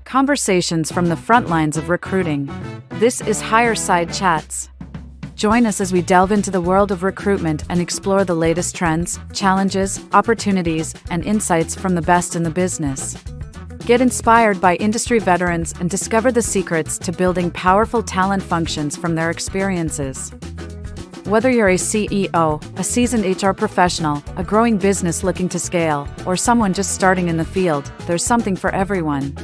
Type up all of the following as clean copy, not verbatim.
Conversations from the front lines of recruiting. This is Hireside Chats. Join us as we delve into the world of recruitment and explore the latest trends, challenges, opportunities, and insights from the best in the business. Get inspired by industry veterans and discover the secrets to building powerful talent functions from their experiences. Whether you're a CEO, a seasoned HR professional, a growing business looking to scale, or someone just starting in the field, there's something for everyone.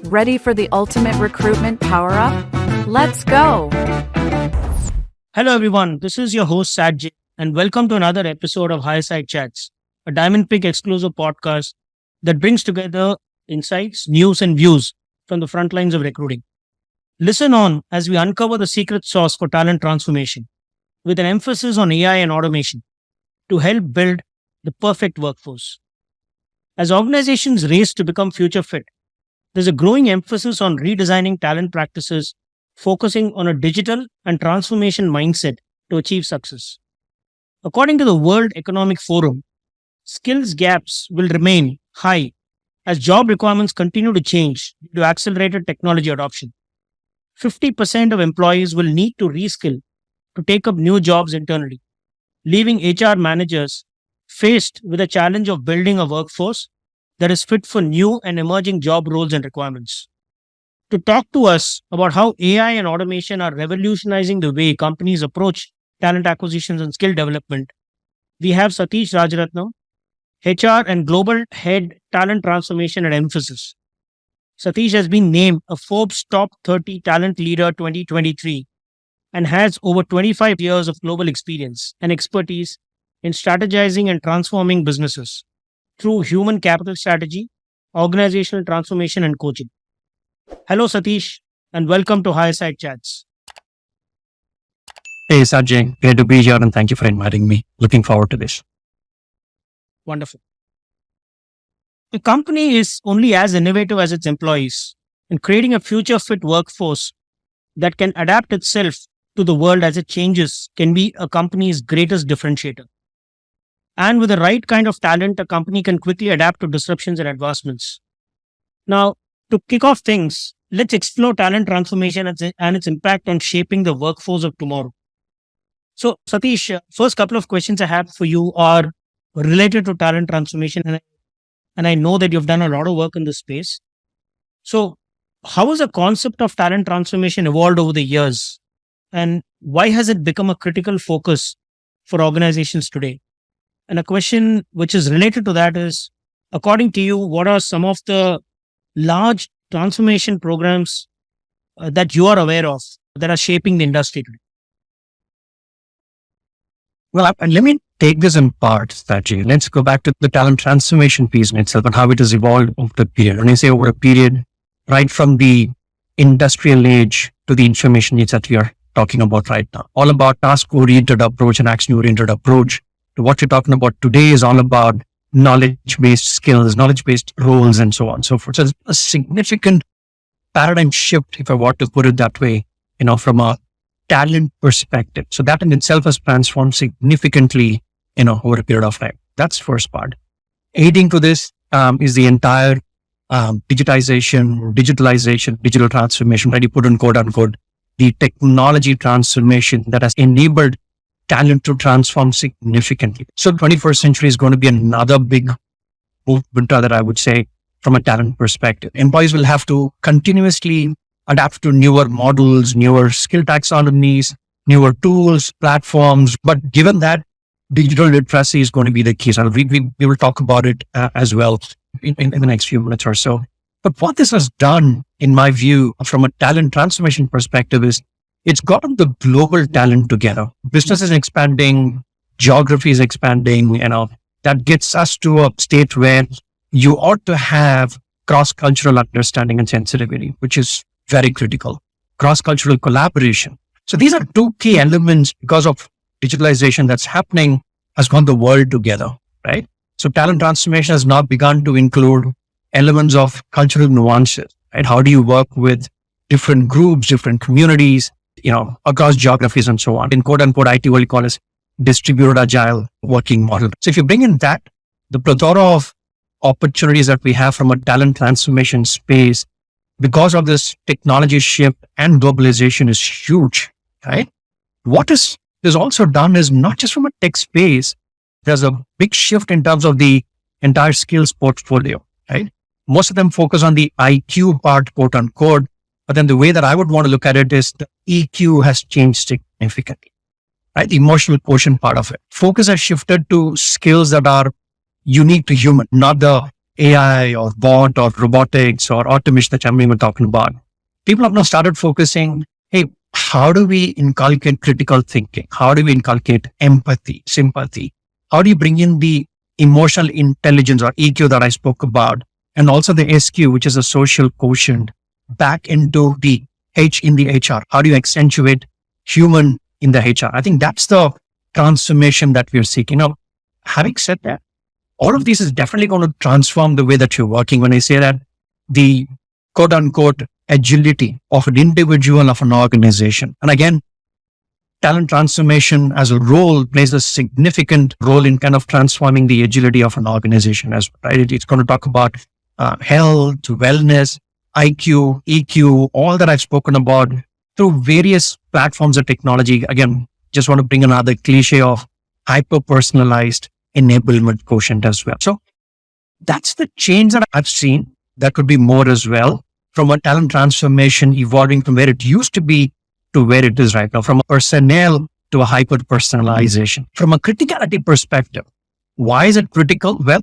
Ready for the ultimate recruitment power-up? Let's go! Hello everyone, this is your host SatJ and welcome to another episode of Hireside Chats, a Diamondpick exclusive podcast that brings together insights, news and views from the front lines of recruiting. Listen on as we uncover the secret sauce for talent transformation with an emphasis on AI and automation to help build the perfect workforce. As organizations race to become future fit, there's a growing emphasis on redesigning talent practices, focusing on a digital and transformation mindset to achieve success. According to the World Economic Forum, skills gaps will remain high as job requirements continue to change due to accelerated technology adoption. 50% of employees will need to reskill to take up new jobs internally, leaving HR managers faced with the challenge of building a workforce that is fit for new and emerging job roles and requirements. To talk to us about how AI and automation are revolutionizing the way companies approach talent acquisitions and skill development, we have Satish Rajarathnam, HR and Global Head Talent Transformation at Mphasis. Satish has been named a Forbes Top 30 Talent Leader 2023 and has over 25 years of global experience and expertise in strategizing and transforming businesses through human capital strategy, organizational transformation, and coaching. Hello, Satish, and welcome to Hireside Chats. Hey, SatJ, great to be here and thank you for inviting me. Looking forward to this. Wonderful. A company is only as innovative as its employees, and creating a future fit workforce that can adapt itself to the world as it changes can be a company's greatest differentiator. And with the right kind of talent, a company can quickly adapt to disruptions and advancements. Now, to kick off things, let's explore talent transformation and its impact on shaping the workforce of tomorrow. So, Satish, first couple of questions I have for you are related to talent transformation, and I know that you've done a lot of work in this space. So, how has the concept of talent transformation evolved over the years, and why has it become a critical focus for organizations today? And a question which is related to that is, according to you, what are some of the large transformation programs that you are aware of that are shaping the industry today? Well, and let me take this in parts, Sajid. Let's go back to the talent transformation piece in itself and how it has evolved over the period. When I say over a period, right from the industrial age to the information age that we are talking about right now, all about task-oriented approach and action-oriented approach. To what you're talking about today is all about knowledge-based skills, knowledge-based roles, and so on and so forth. So it's a significant paradigm shift, if I want to put it that way, from a talent perspective. So that in itself has transformed significantly, over a period of time. That's the first part. Aiding to this is the entire digitalization, digital transformation, right? You put in quote unquote, the technology transformation that has enabled talent to transform significantly. So 21st century is going to be another big movement that I would say from a talent perspective. Employees will have to continuously adapt to newer models, newer skill taxonomies, newer tools, platforms. But given that, digital literacy is going to be the key. So we will talk about it as well in the next few minutes or so. But what this has done, in my view, from a talent transformation perspective is it's gotten the global talent together. Business is expanding, geography is expanding, that gets us to a state where you ought to have cross-cultural understanding and sensitivity, which is very critical. Cross-cultural collaboration. So these are two key elements because of digitalization that's happening has gone the world together, right? So talent transformation has now begun to include elements of cultural nuances, right? How do you work with different groups, different communities, across geographies and so on. In quote unquote IT, what we call as distributed agile working model. So if you bring in that, the plethora of opportunities that we have from a talent transformation space because of this technology shift and globalization is huge, right? What is also done is not just from a tech space, there's a big shift in terms of the entire skills portfolio, right? Most of them focus on the IQ part, quote unquote. But then the way that I would want to look at it is the EQ has changed significantly, right? The emotional quotient part of it. Focus has shifted to skills that are unique to human, not the AI or bot or robotics or automation that I'm even talking about. People have now started focusing, hey, how do we inculcate critical thinking? How do we inculcate empathy, sympathy? How do you bring in the emotional intelligence or EQ that I spoke about? And also the SQ, which is a social quotient, back into the H in the HR. How do you accentuate human in the HR? I think that's the transformation that we're seeking. Now, having said that, all of this is definitely going to transform the way that you're working. When I say that, the quote unquote agility of an individual, of an organization. And again, talent transformation as a role plays a significant role in kind of transforming the agility of an organization as well, right? It's going to talk about health, wellness, IQ, EQ, all that I've spoken about through various platforms of technology. Again, just want to bring another cliche of hyper-personalized enablement quotient as well. So that's the change that I've seen. That could be more as well, from a talent transformation evolving from where it used to be to where it is right now, from a personnel to a hyper-personalization. From a criticality perspective, why is it critical? Well,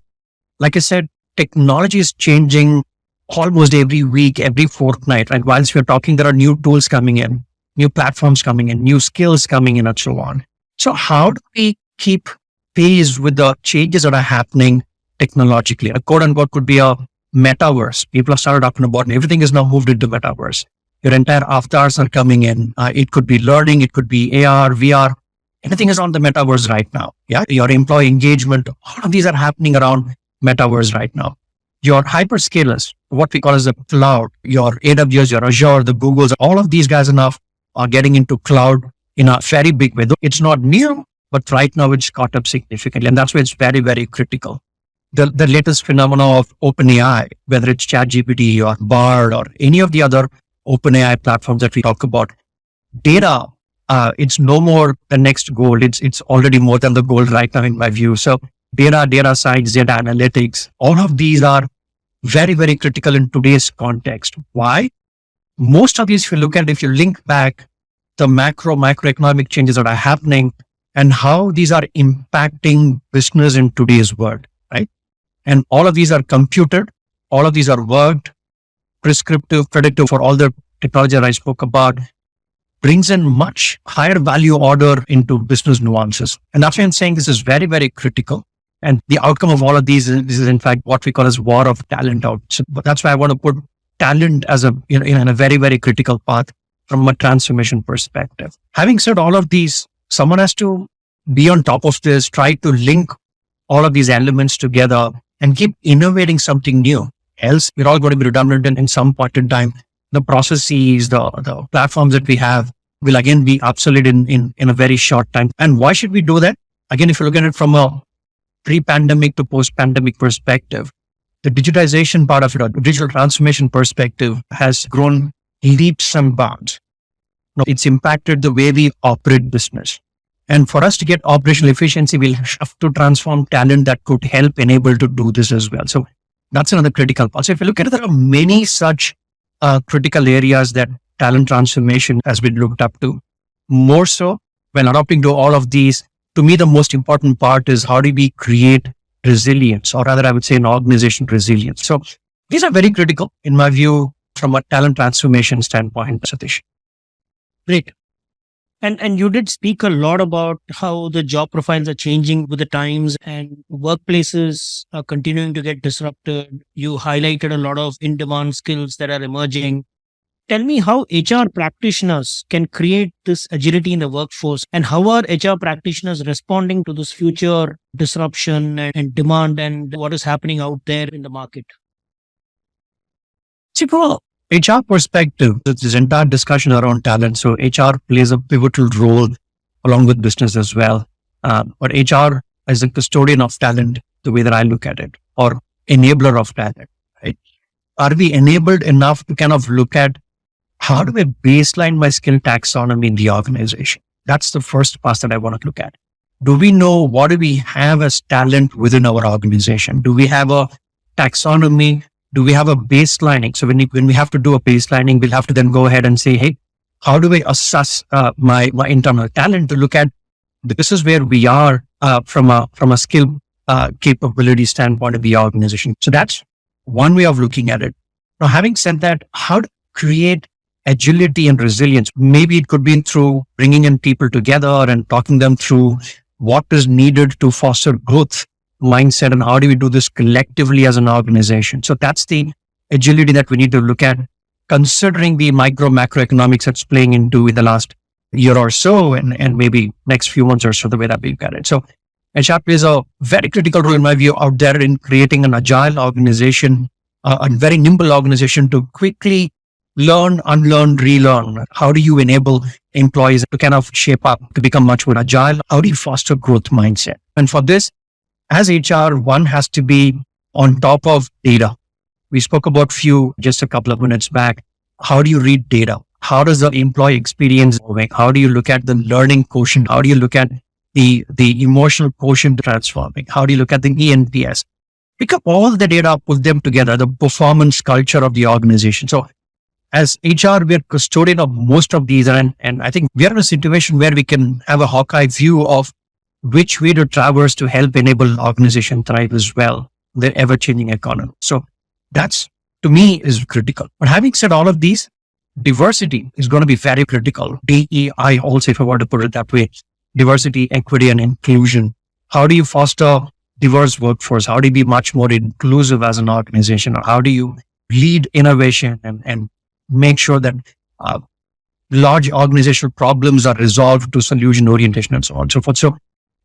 like I said, technology is changing almost every week, every fortnight, right? Whilst we're talking, there are new tools coming in, new platforms coming in, new skills coming in, and so on. So how do we keep pace with the changes that are happening technologically? A quote unquote could be a metaverse. People have started talking about, and everything is now moved into metaverse. Your entire avatars are coming in. It could be learning, it could be AR, VR. Anything is on the metaverse right now. Yeah, your employee engagement, all of these are happening around metaverse right now. Your hyperscalers, what we call as the cloud, your AWS, your Azure, the Googles, all of these guys are getting into cloud in a very big way. Though it's not new, but right now it's caught up significantly. And that's why it's very, very critical. The latest phenomena of OpenAI, whether it's ChatGPT or Bard or any of the other OpenAI platforms that we talk about, data, it's no more the next goal. It's already more than the goal right now in my view. So data science, data analytics, all of these are very, very critical in today's context. Why? Most of these, if you link back the microeconomic changes that are happening and how these are impacting business in today's world, right? And all of these are computed, all of these are worked, prescriptive, predictive for all the technology that I spoke about, brings in much higher value order into business nuances. And that's why I'm saying this is very, very critical. And the outcome of all of these is in fact what we call as war of talent out. So that's why I want to put talent as in a very, very critical path from a transformation perspective. Having said all of these, someone has to be on top of this, try to link all of these elements together and keep innovating something new. Else, we're all going to be redundant in some point in time. The processes, the platforms that we have will again be obsolete in a very short time. And why should we do that? Again, if you look at it from a pre-pandemic to post-pandemic perspective, the digitization part of it, or digital transformation perspective, has grown leaps and bounds. Now, it's impacted the way we operate business. And for us to get operational efficiency, we'll have to transform talent that could help enable to do this as well. So that's another critical part. So if you look at it, there are many such critical areas that talent transformation has been looked up to. More so, when adopting to all of these, to me, the most important part is how do we create resilience, or rather, I would say an organization resilience. So these are very critical in my view from a talent transformation standpoint, Satish. Great. And you did speak a lot about how the job profiles are changing with the times and workplaces are continuing to get disrupted. You highlighted a lot of in-demand skills that are emerging. Tell me how HR practitioners can create this agility in the workforce, and how are HR practitioners responding to this future disruption and demand and what is happening out there in the market? See, from a HR perspective, this entire discussion around talent. So HR plays a pivotal role along with business as well. But HR is a custodian of talent, the way that I look at it, or enabler of talent, right? are we enabled enough to kind of look at how do I baseline my skill taxonomy in the organization? That's the first part that I want to look at. Do we know what do we have as talent within our organization? Do we have a taxonomy? Do we have a baselining? So when we have to do a baselining, we'll have to then go ahead and say, hey, how do I assess my internal talent to look at this is where we are from a skill capability standpoint of the organization. So that's one way of looking at it. Now, having said that, how to create agility and resilience? Maybe it could be through bringing in people together and talking them through what is needed to foster growth mindset and how do we do this collectively as an organization. So that's the agility that we need to look at, considering the macroeconomics that's playing into in the last year or so and maybe next few months or so, the way that we look at it. So HR plays a very critical role in my view out there in creating an agile organization, a very nimble organization to quickly learn, unlearn, relearn. How do you enable employees to kind of shape up to become much more agile? How do you foster growth mindset? And for this, as HR, one has to be on top of data. We spoke about just a couple of minutes back. How do you read data? How does the employee experience moving? How do you look at the learning quotient? How do you look at the emotional quotient transforming? How do you look at the ENPS? Pick up all the data, put them together, the performance culture of the organization. So as HR, we're custodian of most of these. And I think we're in a situation where we can have a hawk-eye view of which way to traverse to help enable organization thrive as well, the ever-changing economy. So that's, to me, is critical. But having said all of these, diversity is going to be very critical. DEI also, if I were to put it that way, diversity, equity, and inclusion. How do you foster diverse workforce? How do you be much more inclusive as an organization? Or how do you lead innovation and make sure that large organizational problems are resolved to solution orientation and so on and so forth. So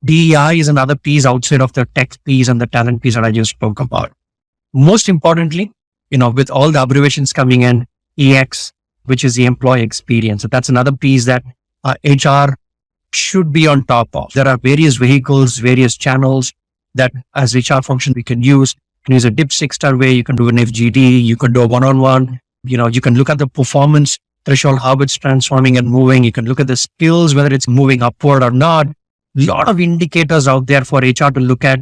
DEI is another piece outside of the tech piece and the talent piece that I just spoke about. Most importantly, with all the abbreviations coming in, EX, which is the employee experience. So that's another piece that HR should be on top of. There are various vehicles, various channels that as HR function we can use. You can use a dipstick survey, you can do an FGD, you can do a one-on-one. You can look at the performance threshold, how it's transforming and moving. You can look at the skills, whether it's moving upward or not. A lot of indicators out there for HR to look at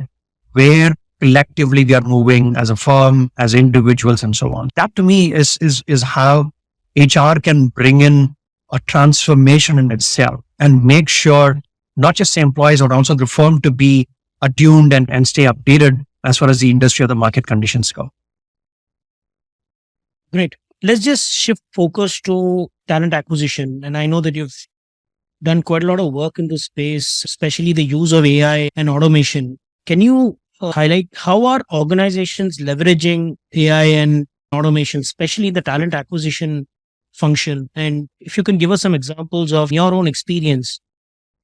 where collectively we are moving as a firm, as individuals, and so on. That to me is how HR can bring in a transformation in itself and make sure not just the employees but also the firm to be attuned and stay updated as far as the industry or the market conditions go. Great. Let's just shift focus to talent acquisition. And I know that you've done quite a lot of work in this space, especially the use of AI and automation. Can you highlight how are organizations leveraging AI and automation, especially the talent acquisition function? And if you can give us some examples of your own experience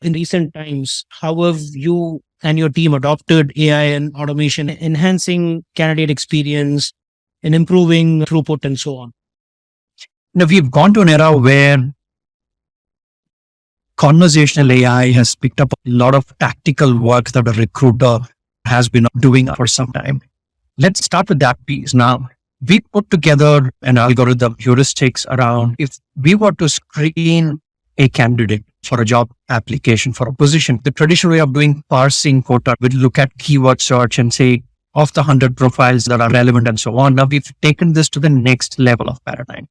in recent times, how have you and your team adopted AI and automation, enhancing candidate experience and improving throughput and so on? Now, we've gone to an era where conversational AI has picked up a lot of tactical work that a recruiter has been doing for some time. Let's start with that piece. Now, we put together an algorithm, heuristics around if we were to screen a candidate for a job application for a position. The traditional way of doing parsing quota would look at keyword search and say, of the 100 profiles that are relevant and so on. Now we've taken this to the next level of paradigm.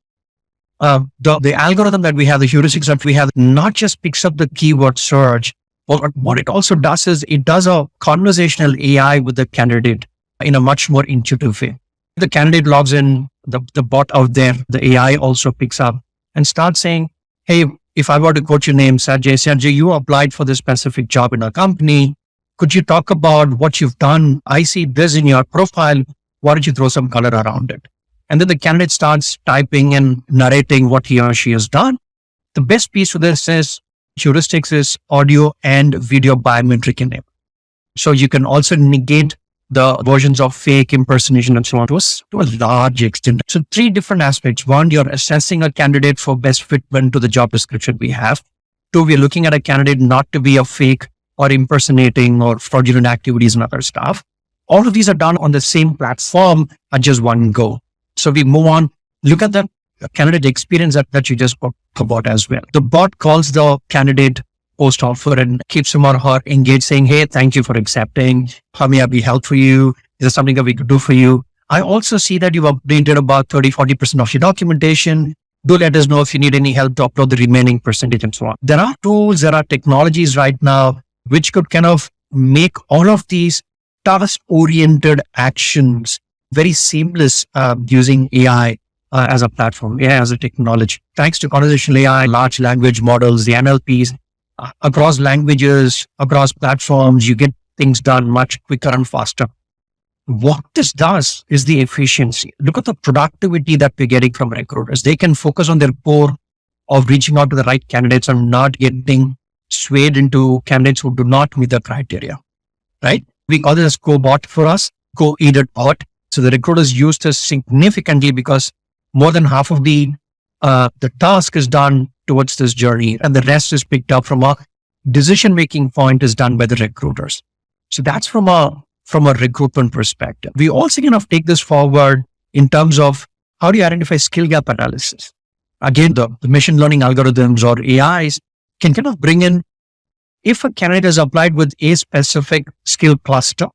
The algorithm that we have, the heuristics that we have, not just picks up the keyword search, but what it also does is it does a conversational AI with the candidate in a much more intuitive way. The candidate logs in, the bot out there, the AI also picks up and starts saying, hey, if I were to quote your name, SatJ, you applied for this specific job in our company. Could you talk about what you've done? I see this in your profile. Why don't you throw some color around it? And then the candidate starts typing and narrating what he or she has done. The best piece for this is heuristics is audio and video biometric enabled. So you can also negate the versions of fake impersonation and so on to a large extent. So 3 different aspects. 1, you're assessing a candidate for best fitment to the job description we have. 2, we're looking at a candidate not to be a fake or impersonating or fraudulent activities and other stuff. All of these are done on the same platform at just one go. So we move on. Look at the candidate experience that you just talked about as well. The bot calls the candidate post offer and keeps him or her engaged, saying, hey, thank you for accepting. How may I be helpful for you? Is there something that we could do for you? I also see that you've updated about 30-40% of your documentation. Do let us know if you need any help to upload the remaining percentage and so on. There are tools, there are technologies right now which could kind of make all of these task-oriented actions very seamless using AI as a platform, AI as a technology. Thanks to conversational AI, large language models, the NLPs, across languages, across platforms, you get things done much quicker and faster. What this does is the efficiency. Look at the productivity that we're getting from recruiters. They can focus on their core of reaching out to the right candidates and not getting swayed into candidates who do not meet the criteria, right? We call this as co-bot for us, co-aided bot. So the recruiters use this significantly because more than half of the task is done towards this journey and the rest is picked up from a decision-making point is done by the recruiters. So that's from a recruitment perspective. We also kind of take this forward in terms of how do you identify skill gap analysis? Again, the machine learning algorithms or AIs can kind of bring in, if a candidate has applied with a specific skill cluster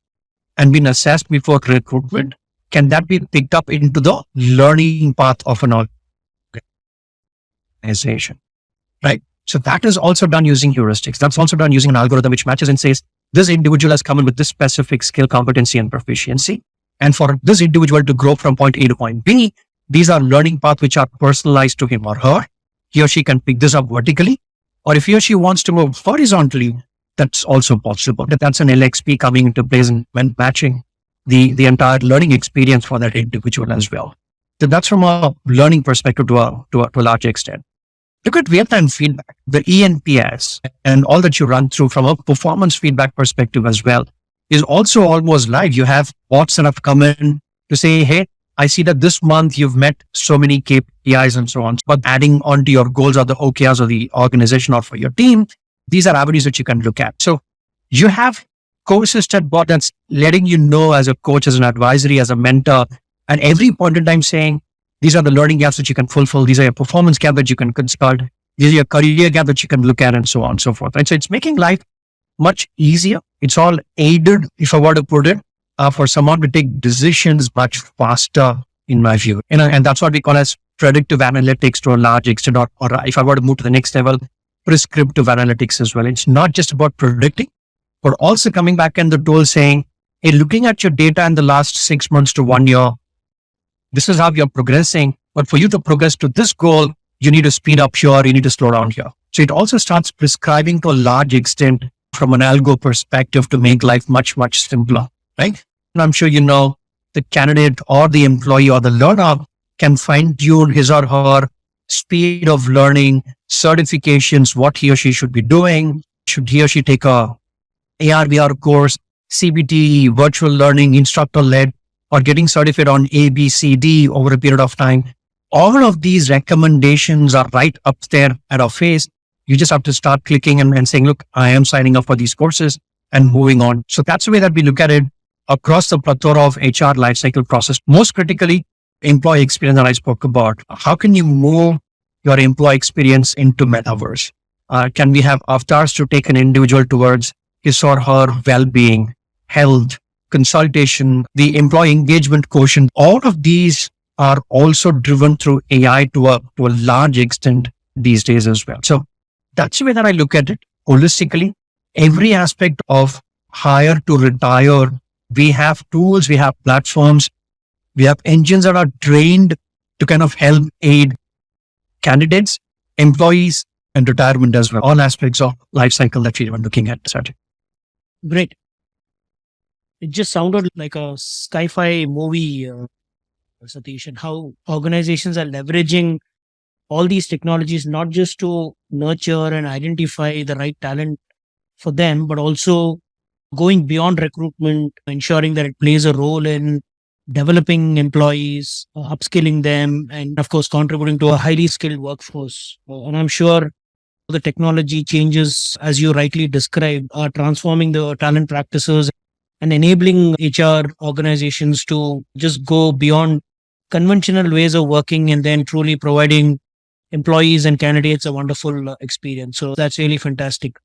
and been assessed before recruitment, can that be picked up into the learning path of an organization, right? So that is also done using heuristics. That's also done using an algorithm which matches and says, this individual has come in with this specific skill, competency, and proficiency. And for this individual to grow from point A to point B, these are learning paths which are personalized to him or her. He or she can pick this up vertically. Or if he or she wants to move horizontally, that's also possible. That's an LXP coming into place when matching the entire learning experience for that individual as well. So that's from a learning perspective to a large extent. Look at real-time feedback, the ENPS, and all that you run through from a performance feedback perspective as well is also almost live. You have bots that have come in to say, hey, I see that this month you've met so many KPIs and so on, but adding on to your goals or the OKRs of the organization or for your team, these are avenues that you can look at. So you have co-assisted bot that's letting you know as a coach, as an advisory, as a mentor, and every point in time saying, these are the learning gaps that you can fulfill. These are your performance gaps that you can consult. These are your career gap that you can look at and so on and so forth. Right? So it's making life much easier. It's all aided, if I were to put it, for someone to take decisions much faster, in my view. And that's what we call as predictive analytics to a large extent, or if I were to move to the next level, prescriptive analytics as well. It's not just about predicting, but also coming back in the tool saying, hey, looking at your data in the last 6 months to 1 year, this is how you're progressing. But for you to progress to this goal, you need to speed up here, you need to slow down here. So it also starts prescribing to a large extent from an algo perspective to make life much, much simpler, right? And I'm sure you know the candidate or the employee or the learner can fine tune his or her speed of learning, certifications, what he or she should be doing. Should he or she take a AR/VR course, CBT, virtual learning, instructor led, or getting certified on A, B, C, D over a period of time. All of these recommendations are right up there at our face. You just have to start clicking and saying, look, I am signing up for these courses and moving on. So that's the way that we look at it across the plethora of HR lifecycle process. Most critically, employee experience that I spoke about. How can you move your employee experience into metaverse? Can we have avatars to take an individual towards his or her well-being, health, consultation, the employee engagement quotient? All of these are also driven through AI to a large extent these days as well. So that's the way that I look at it holistically. Every aspect of hire to retire, we have tools, we have platforms, we have engines that are trained to kind of help aid candidates, employees, and retirement as well. All aspects of life cycle that we were looking at. SatJ. Great. It just sounded like a sci-fi movie, Satish, and how organizations are leveraging all these technologies, not just to nurture and identify the right talent for them, but also going beyond recruitment, ensuring that it plays a role in developing employees, upskilling them, and of course, contributing to a highly skilled workforce. And I'm sure the technology changes, as you rightly described, are transforming the talent practices and enabling HR organizations to just go beyond conventional ways of working and then truly providing employees and candidates a wonderful experience. So that's really fantastic.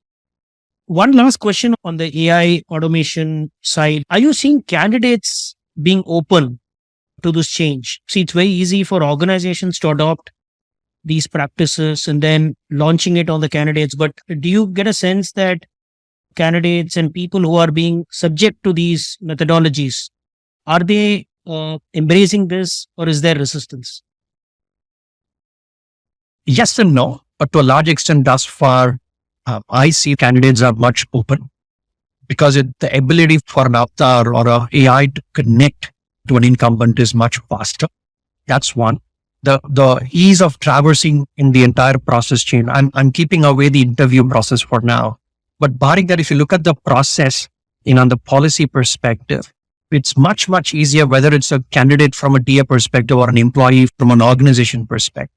One last question on the AI automation side. Are you seeing candidates being open to this change? See, it's very easy for organizations to adopt these practices and then launching it on the candidates. But do you get a sense that candidates and people who are being subject to these methodologies, are they embracing this, or is there resistance? Yes and no, but to a large extent thus far, I see candidates are much open because the ability for an avatar or a AI to connect to an incumbent is much faster. That's one. The ease of traversing in the entire process chain. I'm keeping away the interview process for now, but barring that, if you look at the process on the policy perspective, it's much, much easier whether it's a candidate from a TA perspective or an employee from an organization perspective.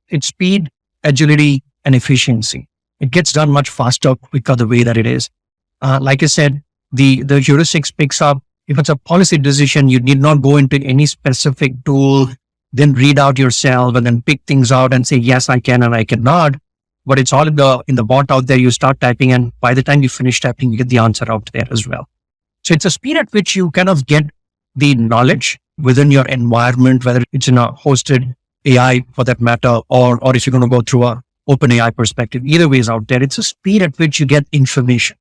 It's speed, agility, and efficiency. It gets done much faster, quicker the way that it is. Like I said, the heuristics picks up. If it's a policy decision, you need not go into any specific tool, then read out yourself and then pick things out and say, yes, I can and I cannot. But it's all in the bot out there. You start typing, and by the time you finish typing, you get the answer out there as well. So it's a speed at which you kind of get the knowledge within your environment, whether it's in a hosted AI for that matter, or if you're going to go through a open AI perspective. Either way is out there. It's a speed at which you get information,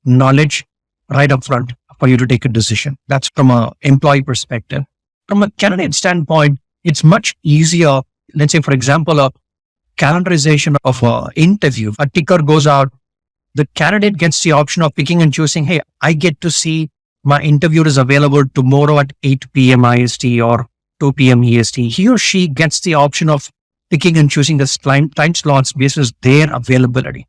knowledge right up front for you to take a decision. That's from an employee perspective. From a candidate standpoint, it's much easier. Let's say, for example, a calendarization of an interview. A ticker goes out. The candidate gets the option of picking and choosing, hey, I get to see my interview is available tomorrow at 8 p.m. IST or 2 p.m. EST. He or she gets the option of picking and choosing the time slots based on their availability.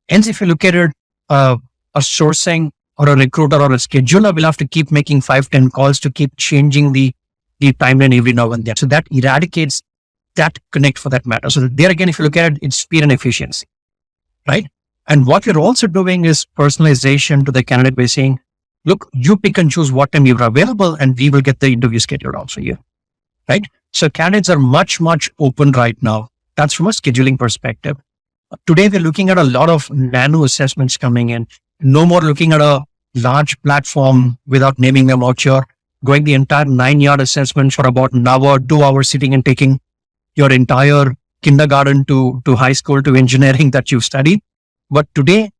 Hence, if you look at it, a sourcing or a recruiter or a scheduler will have to keep making 5-10 calls to keep changing the timeline every now and then. So that eradicates that connect for that matter. So there again, if you look at it, it's speed and efficiency, right? And what we're also doing is personalization to the candidate by saying, look, you pick and choose what time you're available and we will get the interview scheduled out for you, right? So candidates are much, much open right now. That's from a scheduling perspective. Today, we're looking at a lot of nano assessments coming in. No more looking at a large platform without naming them out here, going the entire 9-yard assessment for about an hour, 2 hours sitting and taking your entire kindergarten to high school to engineering that you've studied. But today,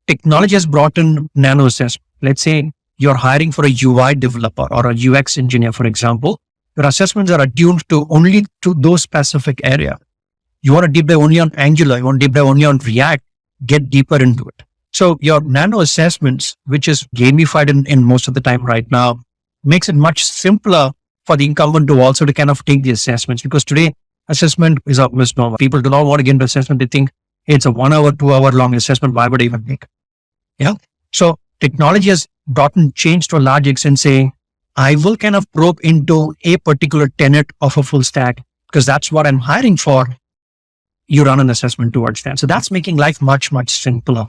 technology has brought in nano assessment. Let's say you're hiring for a UI developer or a UX engineer, for example. Your assessments are attuned to only to those specific area. You want to deep dive only on Angular, you want to deep dive only on React, get deeper into it. So your nano assessments, which is gamified in most of the time right now, makes it much simpler for the incumbent to also to kind of take the assessments, because today assessment is a misnomer. People do not want to get into assessment. They think, hey, it's a 1 hour, 2 hour long assessment. Why would I even make? Yeah. So technology has gotten changed to a large extent, saying, I will kind of probe into a particular tenet of a full stack because that's what I'm hiring for. You run an assessment towards that. So that's making life much, much simpler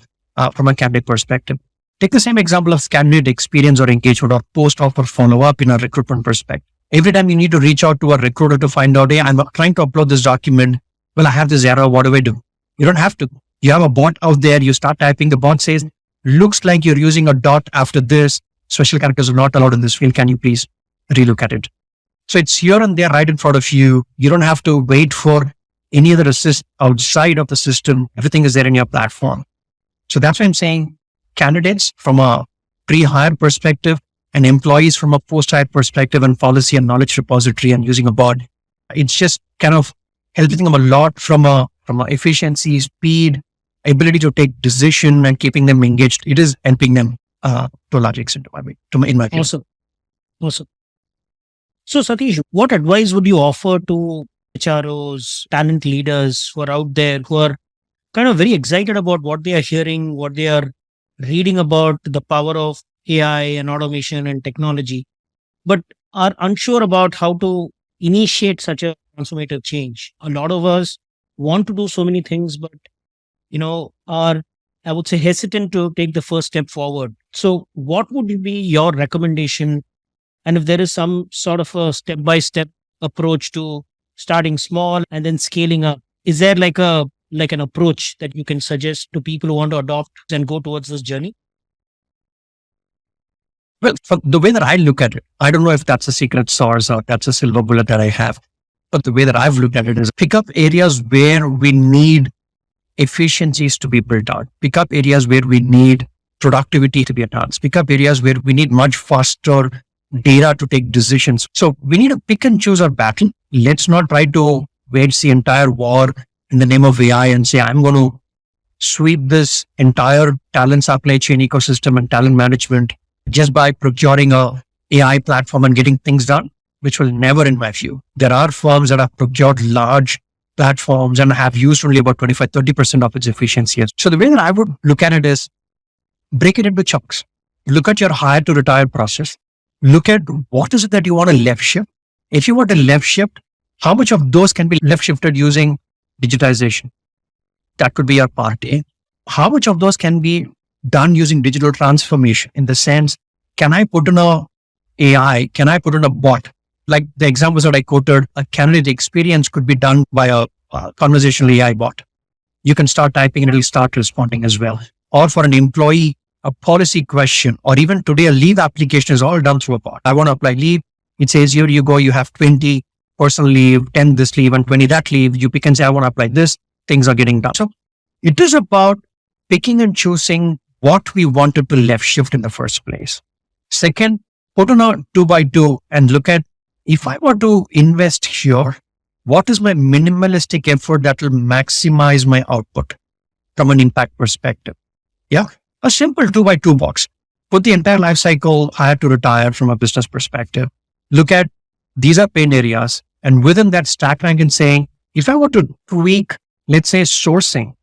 from a candidate perspective. Take the same example of candidate experience or engagement or post-offer follow-up in a recruitment perspective. Every time you need to reach out to a recruiter to find out, hey, I'm trying to upload this document. Well, I have this error. What do I do? You don't have to. You have a bot out there. You start typing. The bot says, looks like you're using a dot after this. Special characters are not allowed in this field. Can you please relook at it? So it's here and there right in front of you. You don't have to wait for any other assist outside of the system. Everything is there in your platform. So that's why I'm saying candidates from a pre-hire perspective and employees from a post-hire perspective and policy and knowledge repository and using a bot. It's just kind of helping them a lot from a efficiency, speed, ability to take decision and keeping them engaged. It is helping them to a large extent, in my view. Awesome. So Satish, what advice would you offer to CHROs, talent leaders who are out there who are kind of very excited about what they are hearing, what they are reading about the power of AI and automation and technology, but are unsure about how to initiate such a transformative change? A lot of us want to do so many things, but are, I would say, hesitant to take the first step forward. So what would be your recommendation And if there is some sort of a step by step approach to starting small and then scaling up, is there like an approach that you can suggest to people who want to adopt and go towards this journey? Well, from the way that I look at it, I don't know if that's a secret sauce or that's a silver bullet that I have. But the way that I've looked at it is pick up areas where we need efficiencies to be built out. Pick up areas where we need productivity to be enhanced. Pick up areas where we need much faster data to take decisions. So we need to pick and choose our battle. Let's not try to wage the entire war in the name of AI and say, I'm going to sweep this entire talent supply chain ecosystem and talent management just by procuring a AI platform and getting things done, which will never, in my view. There are firms that have procured large platforms and have used only about 25-30% of its efficiency. So the way that I would look at it is break it into chunks. Look at your hire to retire process. Look at what is it that you want to left shift. If you want to left shift, how much of those can be left shifted using digitization? That could be your part A. How much of those can be done using digital transformation in the sense, can I put in a AI? Can I put in a bot? Like the examples that I quoted, a candidate experience could be done by a conversational AI bot. You can start typing and it will start responding as well. Or for an employee, a policy question, or even today, a leave application is all done through a bot. I want to apply leave. It says, here you go, you have 20 personal leave, 10 this leave and 20 that leave. You pick and say, I want to apply this. Things are getting done. So it is about picking and choosing what we wanted to left shift in the first place. Second, put on a 2x2 and look at, if I want to invest here, what is my minimalistic effort that will maximize my output from an impact perspective? Yeah. A simple 2x2 box. Put the entire life cycle hire to retire from a business perspective. Look at these are pain areas. And within that stack rank and saying, if I want to tweak, let's say sourcing,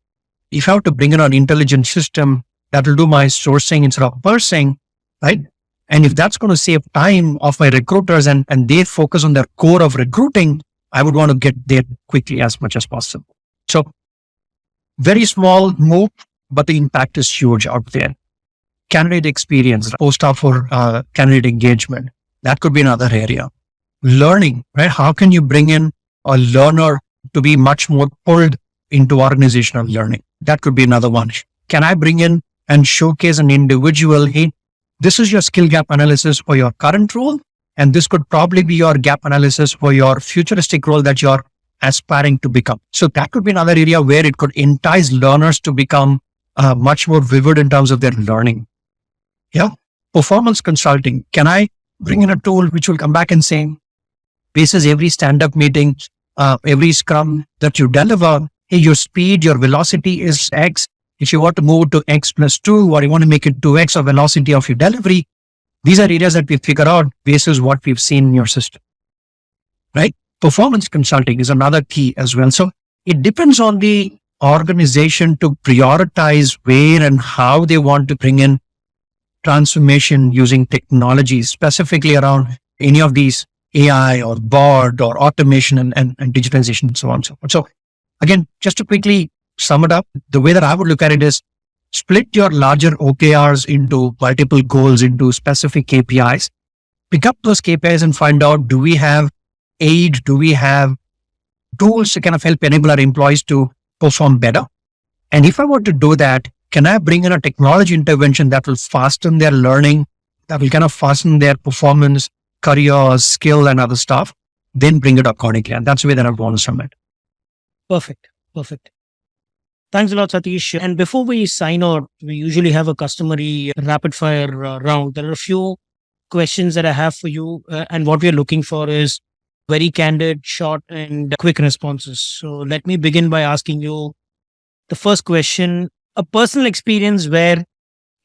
if I have to bring in an intelligent system that will do my sourcing instead of parsing, right? And if that's going to save time of my recruiters and they focus on their core of recruiting, I would want to get there quickly as much as possible. So very small move, but the impact is huge out there. Candidate experience, post for candidate engagement. That could be another area. Learning, right? How can you bring in a learner to be much more pulled into organizational learning? That could be another one. Can I bring in and showcase an individual? Hey, this is your skill gap analysis for your current role. And this could probably be your gap analysis for your futuristic role that you're aspiring to become. So that could be another area where it could entice learners to become much more vivid in terms of their learning. Yeah. Performance consulting. Can I bring in a tool which will come back and say, basis every stand-up meeting, every scrum that you deliver, hey, your speed, your velocity is X. If you want to move to X plus 2, or you want to make it 2X of velocity of your delivery, these are areas that we figure out basis what we've seen in your system, right? Performance consulting is another key as well. So it depends on the organization to prioritize where and how they want to bring in transformation using technology, specifically around any of these AI or bot or automation and digitalization and so on and so forth. So again, just to quickly sum it up, the way that I would look at it is split your larger OKRs into multiple goals, into specific KPIs. Pick up those KPIs and find out, do we have aid? Do we have tools to kind of help enable our employees to perform better? And if I want to do that, can I bring in a technology intervention that will fasten their learning, that will kind of fasten their performance, career, skill, and other stuff? Then bring it accordingly. And that's the way that I want to sum it. Perfect. Thanks a lot, Satish. And before we sign out, we usually have a customary rapid fire round. There are a few questions that I have for you. And what we're looking for is very candid, short, and quick responses. So let me begin by asking you the first question: a personal experience where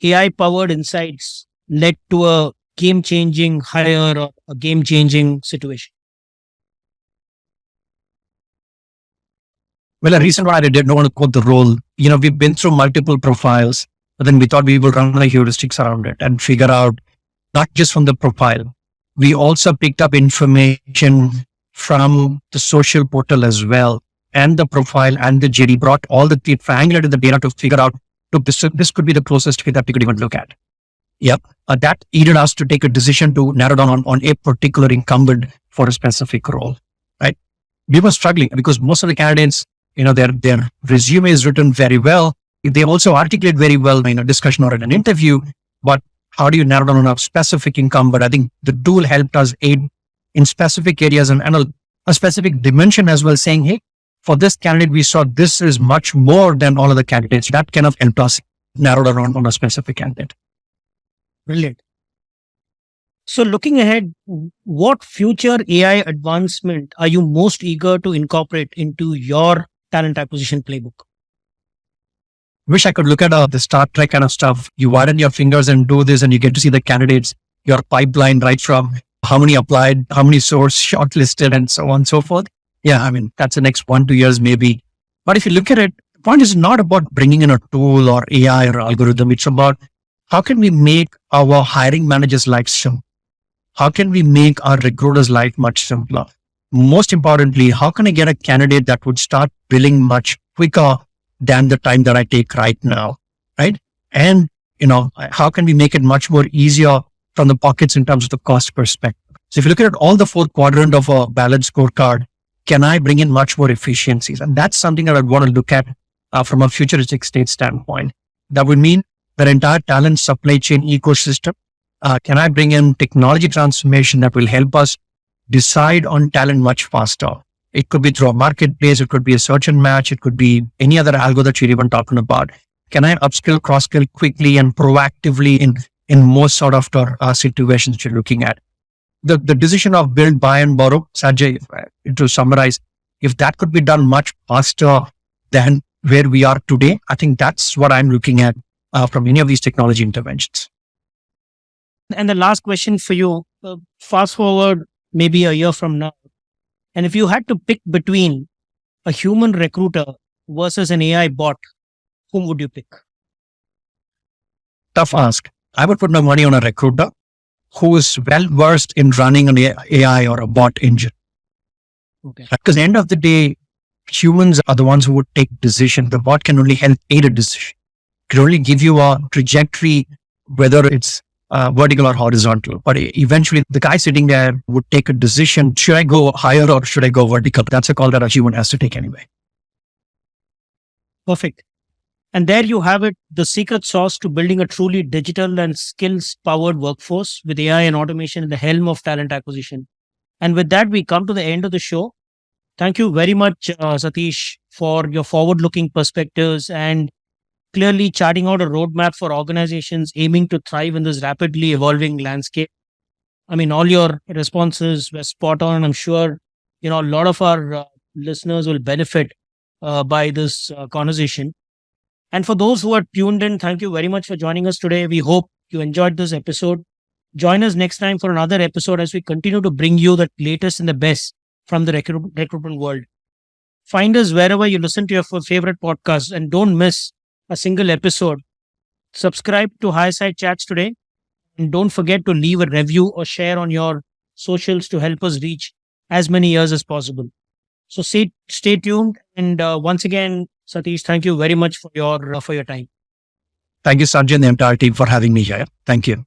AI-powered insights led to a game-changing hire or a game-changing situation. Well, a recent one I don't want to quote the role. We've been through multiple profiles, but then we thought we would run the heuristics around it and figure out not just from the profile. We also picked up information from the social portal as well, and the profile and the JD, brought all the triangulated the data to figure out, look, this could be the closest fit that we could even look at. Yep. That aided us to take a decision to narrow down on a particular incumbent for a specific role, right? We were struggling because most of the candidates, their resume is written very well. They also articulate very well in a discussion or in an interview, but how do you narrow down on a specific incumbent? I think the tool helped us aid in specific areas and a specific dimension as well, saying, hey, for this candidate, we saw this is much more than all other candidates. That kind of helped us narrow down on a specific candidate. Brilliant. So looking ahead, what future AI advancement are you most eager to incorporate into your talent acquisition playbook? Wish I could look at the Star Trek kind of stuff. You widen your fingers and do this, and you get to see the candidates, your pipeline, right from how many applied, how many source shortlisted, and so on and so forth. Yeah, I mean, that's the next 1-2 years maybe. But if you look at it, the point is not about bringing in a tool or AI or algorithm. It's about how can we make our hiring managers' life simple? How can we make our recruiters' life much simpler? Most importantly, how can I get a candidate that would start billing much quicker than the time that I take right now, right? And, how can we make it much more easier from the pockets in terms of the cost perspective? So if you look at all the 4 quadrant of a balanced scorecard, can I bring in much more efficiencies? And that's something that I'd want to look at from a futuristic state standpoint. That would mean the entire talent supply chain ecosystem. Can I bring in technology transformation that will help us decide on talent much faster? It could be through a marketplace. It could be a search and match. It could be any other algo that you're even talking about. Can I upskill, cross-skill quickly and proactively in most sort of situations that you're looking at? The decision of build, buy, and borrow, SatJ, to summarize, if that could be done much faster than where we are today, I think that's what I'm looking at from any of these technology interventions. And the last question for you, fast forward maybe a year from now, and if you had to pick between a human recruiter versus an AI bot, whom would you pick? Tough ask. I would put my money on a recruiter who is well versed in running an AI or a bot engine. Okay. Because at the end of the day, humans are the ones who would take decision. The bot can only help aid a decision. It can only give you a trajectory, whether it's vertical or horizontal. But eventually, the guy sitting there would take a decision. Should I go higher or should I go vertical? That's a call that a human has to take anyway. Perfect. And there you have it, the secret sauce to building a truly digital and skills-powered workforce with AI and automation at the helm of talent acquisition. And with that, we come to the end of the show. Thank you very much, Satish, for your forward-looking perspectives and clearly charting out a roadmap for organizations aiming to thrive in this rapidly evolving landscape. I mean, all your responses were spot on. I'm sure, a lot of our listeners will benefit by this conversation. And for those who are tuned in, thank you very much for joining us today. We hope you enjoyed this episode. Join us next time for another episode as we continue to bring you the latest and the best from the recruitment world. Find us wherever you listen to your favorite podcasts and don't miss a single episode. Subscribe to Hireside Chats today and don't forget to leave a review or share on your socials to help us reach as many ears as possible. So stay tuned. And once again, Satish, thank you very much for your time. Thank you, Sanjay, and the entire team for having me here. Thank you.